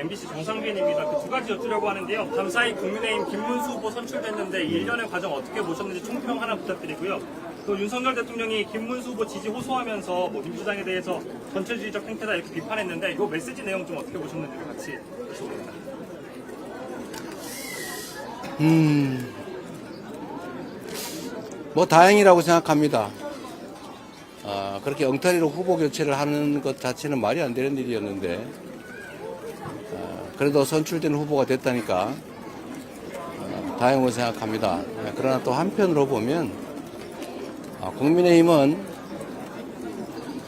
MBC 정상빈입니다. 그 두 가지 여쭈려고 하는데요. 밤사이 국민의힘 김문수 후보 선출됐는데 이 일련의 과정 어떻게 보셨는지 총평 하나 부탁드리고요. 또 윤석열 대통령이 김문수 후보 지지 호소하면서 뭐 민주당에 대해서 전체주의적 행태다 이렇게 비판했는데 이 메시지 내용 좀 어떻게 보셨는지 같이 여쭤봅니다. 뭐 다행이라고 생각합니다. 그렇게 엉터리로 후보 교체를 하는 것 자체는 말이 안 되는 일이었는데 그래도 선출된 후보가 됐다니까 다행으로 생각합니다. 그러나 또 한편으로 보면 국민의힘은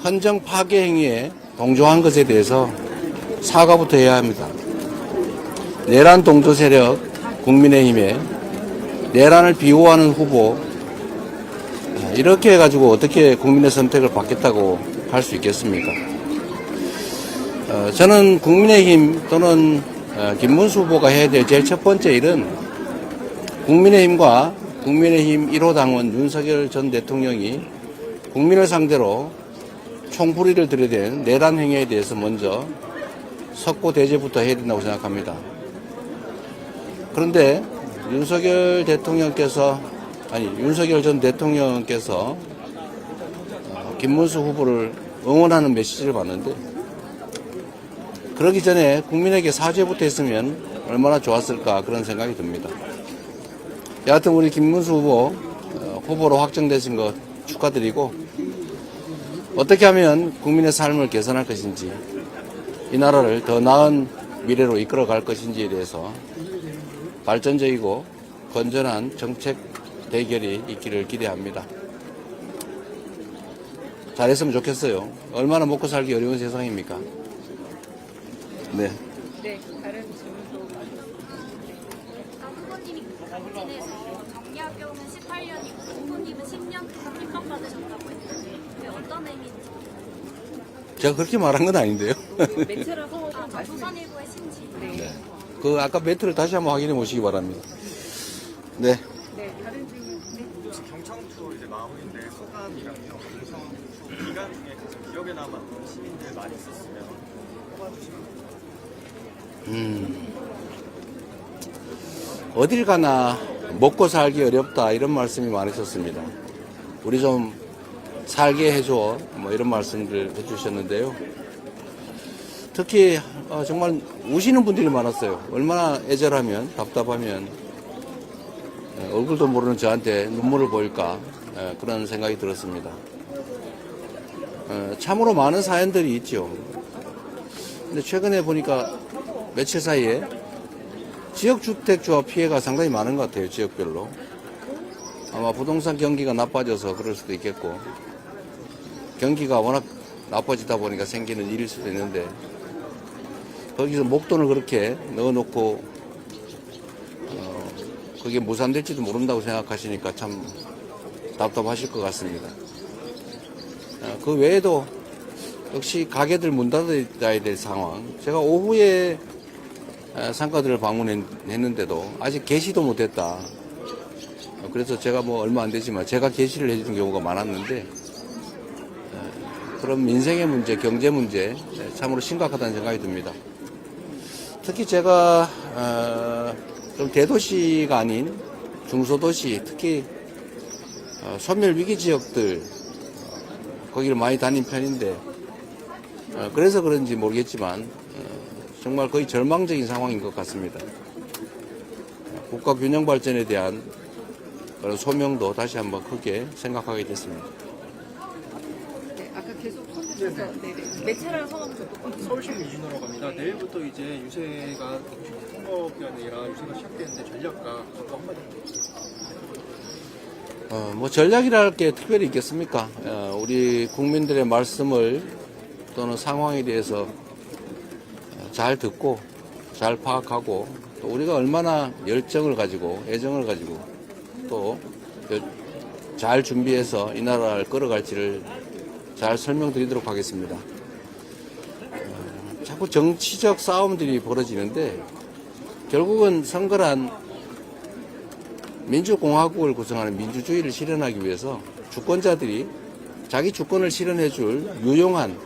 헌정 파괴 행위에 동조한 것에 대해서 사과부터 해야 합니다. 내란 동조 세력 국민의힘에 내란을 비호하는 후보 이렇게 해가지고 어떻게 국민의 선택을 받겠다고 할 수 있겠습니까? 저는 국민의힘 또는 김문수 후보가 해야 될 제일 첫 번째 일은 국민의힘과 국민의힘 1호 당원 윤석열 전 대통령이 국민을 상대로 총부리를 들이댄 내란 행위에 대해서 먼저 석고 대죄부터 해야 된다고 생각합니다. 그런데 윤석열 전 대통령께서 김문수 후보를 응원하는 메시지를 봤는데 그러기 전에 국민에게 사죄부터 했으면 얼마나 좋았을까 그런 생각이 듭니다. 여하튼 우리 김문수 후보로 확정되신 것 축하드리고 어떻게 하면 국민의 삶을 개선할 것인지 이 나라를 더 나은 미래로 이끌어갈 것인지에 대해서 발전적이고 건전한 정책 대결이 있기를 기대합니다. 잘했으면 좋겠어요. 얼마나 먹고 살기 어려운 세상입니까? 네. 네, 다른 질문도. 후보님이 당진에서 정리학교는 18년이고 후보님은 10년 동안 핍박받으셨다고 했는데 그게 어떤 의미인지. 제가 그렇게 말한 건 아닌데요. 매체라 성을 조선일보의 신지. 네. 그 아까 매트를 다시 한번 확인해 보시기 바랍니다. 네. 네, 다른 질문. 네. 혹시 경청투 이제 마무리인데 소감이랑요. 경청투 기간 중에 가장 기억에 남았던 시민들 많이 있었으면 뽑아주시면. 어딜 가나 먹고 살기 어렵다 이런 말씀이 많으셨습니다. 우리 좀 살게 해줘 뭐 이런 말씀들 해주셨는데요. 특히 정말 우시는 분들이 많았어요. 얼마나 애절하면 답답하면 얼굴도 모르는 저한테 눈물을 보일까 그런 생각이 들었습니다. 참으로 많은 사연들이 있죠. 근데 최근에 보니까 며칠 사이에 지역주택조합 피해가 상당히 많은 것 같아요. 지역별로. 아마 부동산 경기가 나빠져서 그럴 수도 있겠고 경기가 워낙 나빠지다 보니까 생기는 일일 수도 있는데 거기서 목돈을 그렇게 넣어놓고 그게 무산될지도 모른다고 생각하시니까 참 답답하실 것 같습니다. 그 외에도 역시 가게들 문 닫아야 될 상황. 제가 오후에 상가들을 방문했는데도 아직 개시도 못했다. 그래서 제가 뭐 얼마 안 되지만 제가 개시를 해주는 경우가 많았는데 그런 민생의 문제, 경제 문제 참으로 심각하다는 생각이 듭니다. 특히 제가 좀 대도시가 아닌 중소도시, 특히 소멸 위기 지역들 거기를 많이 다닌 편인데 그래서 그런지 모르겠지만 정말 거의 절망적인 상황인 것 같습니다. 국가 균형 발전에 대한 그런 소명도 다시 한번 크게 생각하게 됐습니다. 네, 아까 계속 손 드셔서 매체라 성함을 좀. 서울시민 이준호라고 합니다. 내일부터 이제 유세가 선거기간이라 유세가 시작되는데 전략가 각각 한마디 뭐 전략이라 할 게 특별히 있겠습니까? 우리 국민들의 말씀을 또는 상황에 대해서 잘 듣고 잘 파악하고 또 우리가 얼마나 열정을 가지고 애정을 가지고 또 잘 준비해서 이 나라를 끌어갈지를 잘 설명드리도록 하겠습니다. 자꾸 정치적 싸움들이 벌어지는데 결국은 선거란 민주공화국을 구성하는 민주주의를 실현하기 위해서 주권자들이 자기 주권을 실현해줄 유용한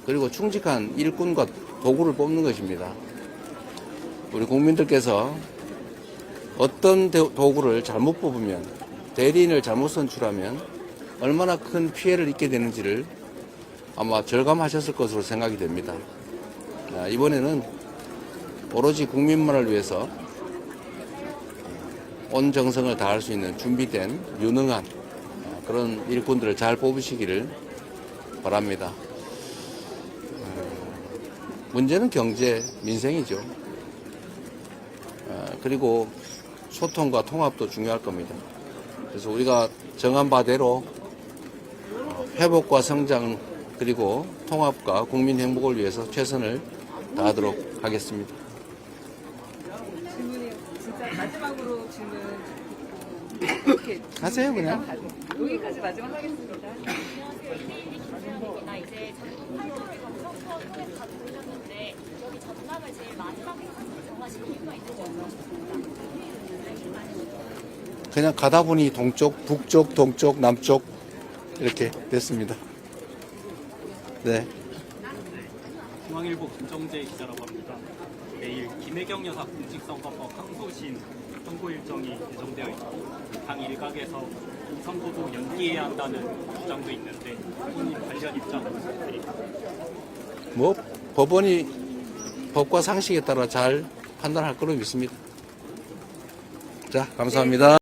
그리고 충직한 일꾼과 도구를 뽑는 것입니다. 우리 국민들께서 어떤 도구를 잘못 뽑으면, 대리인을 잘못 선출하면 얼마나 큰 피해를 입게 되는지를 아마 절감하셨을 것으로 생각이 됩니다. 이번에는 오로지 국민만을 위해서 온 정성을 다할 수 있는 준비된 유능한 그런 일꾼들을 잘 뽑으시기를 바랍니다. 문제는 경제, 민생이죠. 그리고 소통과 통합도 중요할 겁니다. 그래서 우리가 정한 바대로 회복과 성장 그리고 통합과 국민 행복을 위해서 최선을 다하도록 하겠습니다. 질문이 진짜 마지막으로 질문 이렇게 하세요, 그냥. 여기까지 마지막 하겠습니다. 안녕하세요. 이대일이 김세현입니다. 이제 전국 팔도를 경선과 통해서 다 보셨는데 여기 전남을 제일 마지막에 정하신 이유가 있는지 여쭤보겠습니다. 그냥 가다 보니 동쪽, 북쪽, 동쪽, 남쪽 이렇게 됐습니다. 네. 중앙일보 김정재 기자라고 합니다. 내일 김혜경 여사 공직선거법 항소심 선고 일정이 예정되어 있고 당 일각에서 이 선고도 연기해야 한다는 주장도 있는데 본인 관련 입장 부탁드립니다. 뭐 법원이 법과 상식에 따라 잘 판단할 거로 믿습니다. 자, 감사합니다.